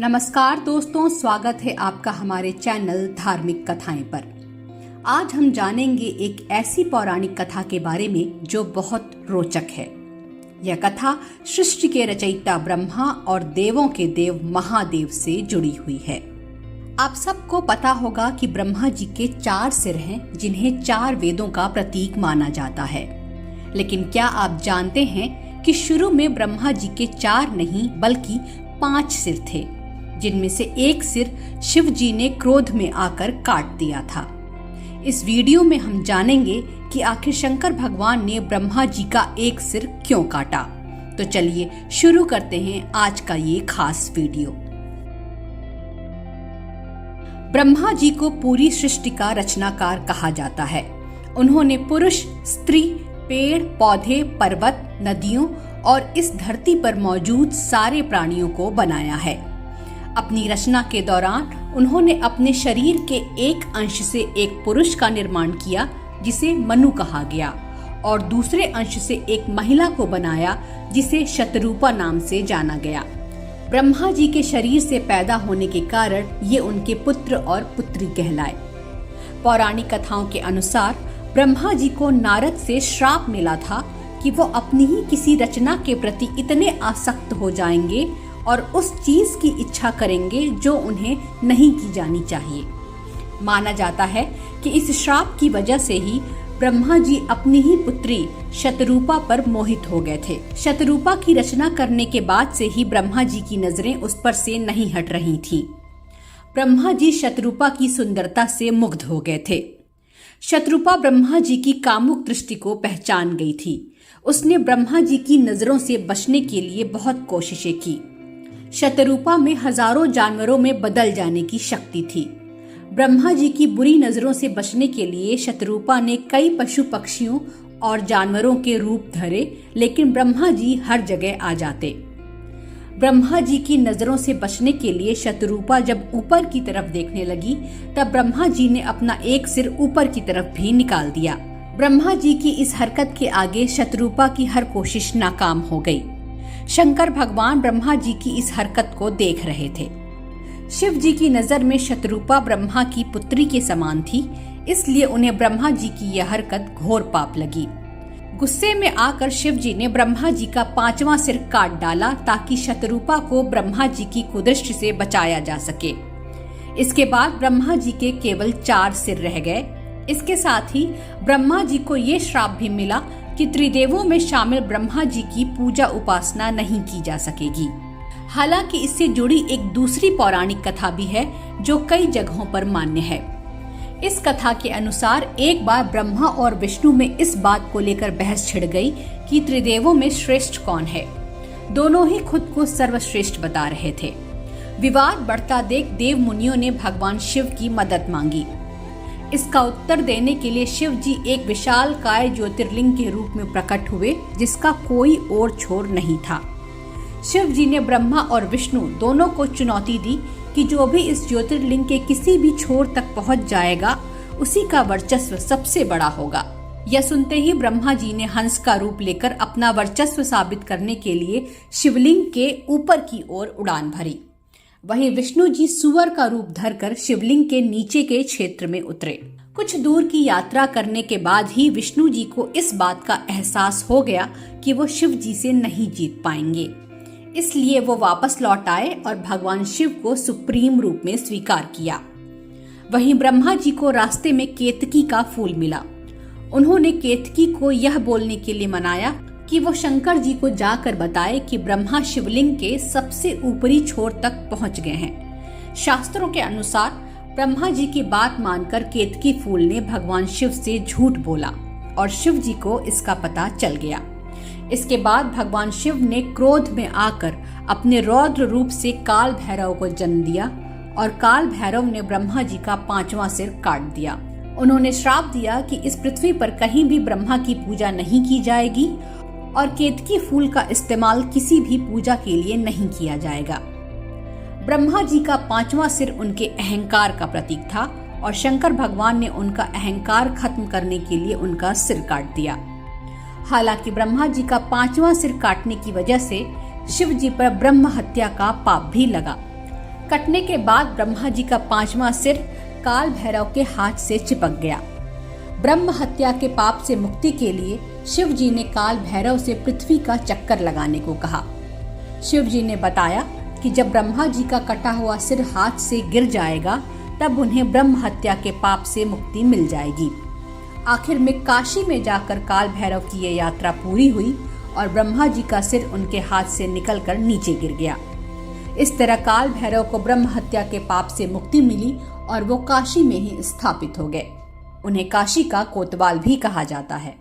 नमस्कार दोस्तों, स्वागत है आपका हमारे चैनल धार्मिक कथाएं पर। आज हम जानेंगे एक ऐसी पौराणिक कथा के बारे में जो बहुत रोचक है। यह कथा सृष्टि के रचयिता ब्रह्मा और देवों के देव महादेव से जुड़ी हुई है। आप सबको पता होगा कि ब्रह्मा जी के 4 सिर हैं, जिन्हें 4 वेदों का प्रतीक माना जाता है। लेकिन क्या आप जानते हैं कि शुरू में ब्रह्मा जी के 4 नहीं बल्कि 5 सिर थे, जिनमें से एक सिर शिव जी ने क्रोध में आकर काट दिया था। इस वीडियो में हम जानेंगे कि आखिर शंकर भगवान ने ब्रह्मा जी का एक सिर क्यों काटा। तो चलिए शुरू करते हैं आज का ये खास वीडियो। ब्रह्मा जी को पूरी सृष्टि का रचनाकार कहा जाता है। उन्होंने पुरुष, स्त्री, पेड़, पौधे, पर्वत, नदियों और इस धरती पर मौजूद सारे प्राणियों को बनाया है। अपनी रचना के दौरान उन्होंने अपने शरीर के एक अंश से एक पुरुष का निर्माण किया, जिसे मनु कहा गया, और दूसरे अंश से एक महिला को बनाया, जिसे शतरूपा नाम से जाना गया। ब्रह्मा जी के शरीर से पैदा होने के कारण ये उनके पुत्र और पुत्री कहलाए। पौराणिक कथाओं के अनुसार ब्रह्मा जी को नारद से श्राप मिला था कि वो अपनी ही किसी रचना के प्रति इतने आसक्त हो जाएंगे और उस चीज की इच्छा करेंगे जो उन्हें नहीं की जानी चाहिए। माना जाता है कि इस श्राप की वजह से ही ब्रह्मा जी अपनी ही पुत्री शतरूपा पर मोहित हो गए थे। शतरूपा की रचना करने के बाद से ही ब्रह्मा जी की नजरें उस पर से नहीं हट रही थीं। ब्रह्मा जी शतरूपा की सुंदरता से मुग्ध हो गए थे। शतरूपा ब्रह्मा जी की कामुक दृष्टि को पहचान गई थी। उसने ब्रह्मा जी की नजरों से बचने के लिए बहुत कोशिशें की। शतरूपा में हजारों जानवरों में बदल जाने की शक्ति थी। ब्रह्मा जी की बुरी नजरों से बचने के लिए शतरूपा ने कई पशु पक्षियों और जानवरों के रूप धरे, लेकिन ब्रह्मा जी हर जगह आ जाते। ब्रह्मा जी की नजरों से बचने के लिए शतरूपा जब ऊपर की तरफ देखने लगी, तब ब्रह्मा जी ने अपना एक सिर ऊपर की तरफ भी निकाल दिया। ब्रह्मा जी की इस हरकत के आगे शतरूपा की हर कोशिश नाकाम हो गई। शंकर भगवान ब्रह्मा जी की इस हरकत को देख रहे थे। शिव जी की नजर में शतरूपा ब्रह्मा की पुत्री के समान थी, इसलिए उन्हें ब्रह्मा जी की यह हरकत घोर पाप लगी। गुस्से में आकर शिव जी ने ब्रह्मा जी का 5वां सिर काट डाला, ताकि शतरूपा को ब्रह्मा जी की कुदृष्टि से बचाया जा सके। इसके बाद ब्रह्मा जी के केवल 4 सिर रह गए। इसके साथ ही ब्रह्मा जी को ये श्राप भी मिला कि त्रिदेवों में शामिल ब्रह्मा जी की पूजा उपासना नहीं की जा सकेगी। हालांकि इससे जुड़ी एक दूसरी पौराणिक कथा भी है जो कई जगहों पर मान्य है। इस कथा के अनुसार एक बार ब्रह्मा और विष्णु में इस बात को लेकर बहस छिड़ गई कि त्रिदेवों में श्रेष्ठ कौन है। दोनों ही खुद को सर्वश्रेष्ठ बता रहे थे। विवाद बढ़ता देख देव मुनियों ने भगवान शिव की मदद मांगी। इसका उत्तर देने के लिए शिव जी एक विशालकाय ज्योतिर्लिंग के रूप में प्रकट हुए, जिसका कोई और छोर नहीं था। शिव जी ने ब्रह्मा और विष्णु दोनों को चुनौती दी कि जो भी इस ज्योतिर्लिंग के किसी भी छोर तक पहुंच जाएगा, उसी का वर्चस्व सबसे बड़ा होगा। यह सुनते ही ब्रह्मा जी ने हंस का रूप लेकर अपना वर्चस्व साबित करने के लिए शिवलिंग के ऊपर की ओर उड़ान भरी। वहीं विष्णु जी सुअर का रूप धरकर शिवलिंग के नीचे के क्षेत्र में उतरे। कुछ दूर की यात्रा करने के बाद ही विष्णु जी को इस बात का एहसास हो गया कि वो शिव जी से नहीं जीत पाएंगे। इसलिए वो वापस लौट आए और भगवान शिव को सुप्रीम रूप में स्वीकार किया। वहीं ब्रह्मा जी को रास्ते में केतकी का फूल मिला। उन्होंने केतकी को यह बोलने के लिए मनाया कि वो शंकर जी को जाकर बताए कि ब्रह्मा शिवलिंग के सबसे ऊपरी छोर तक पहुंच गए हैं। शास्त्रों के अनुसार ब्रह्मा जी की बात मानकर केतकी फूल ने भगवान शिव से झूठ बोला और शिव जी को इसका पता चल गया। इसके बाद भगवान शिव ने क्रोध में आकर अपने रौद्र रूप से काल भैरव को जन्म दिया और काल भैरव ने ब्रह्मा जी का 5वां सिर काट दिया। उन्होंने श्राप दिया कि इस पृथ्वी पर कहीं भी ब्रह्मा की पूजा नहीं की जाएगी और केतकी फूल का इस्तेमाल किसी भी पूजा के लिए नहीं किया जाएगा। ब्रह्मा जी का 5वां सिर उनके अहंकार का प्रतीक था और शंकर भगवान ने उनका अहंकार खत्म करने के लिए उनका सिर काट दिया। हालांकि ब्रह्मा जी का 5वां सिर काटने की वजह से शिव जी पर ब्रह्म हत्या का पाप भी लगा। कटने के बाद ब्रह्मा जी का 5वां सिर काल भैरव के हाथ से चिपक गया। ब्रह्म हत्या के पाप से मुक्ति के लिए शिव जी ने काल भैरव से पृथ्वी का चक्कर लगाने को कहा। शिव जी ने बताया कि जब ब्रह्मा जी का कटा हुआ सिर हाथ से गिर जाएगा तब उन्हें ब्रह्म हत्या के पाप से मुक्ति मिल जाएगी। आखिर में काशी में जाकर काल भैरव की ये यात्रा पूरी हुई और ब्रह्मा जी का सिर उनके हाथ से निकलकर नीचे गिर गया। इस तरह काल भैरव को ब्रह्म हत्या के पाप से मुक्ति मिली और वो काशी में ही स्थापित हो गए। उन्हें काशी का कोतवाल भी कहा जाता है।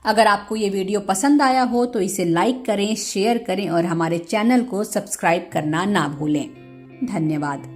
अगर आपको ये वीडियो पसंद आया हो तो इसे लाइक करें, शेयर करें और हमारे चैनल को सब्सक्राइब करना ना भूलें। धन्यवाद।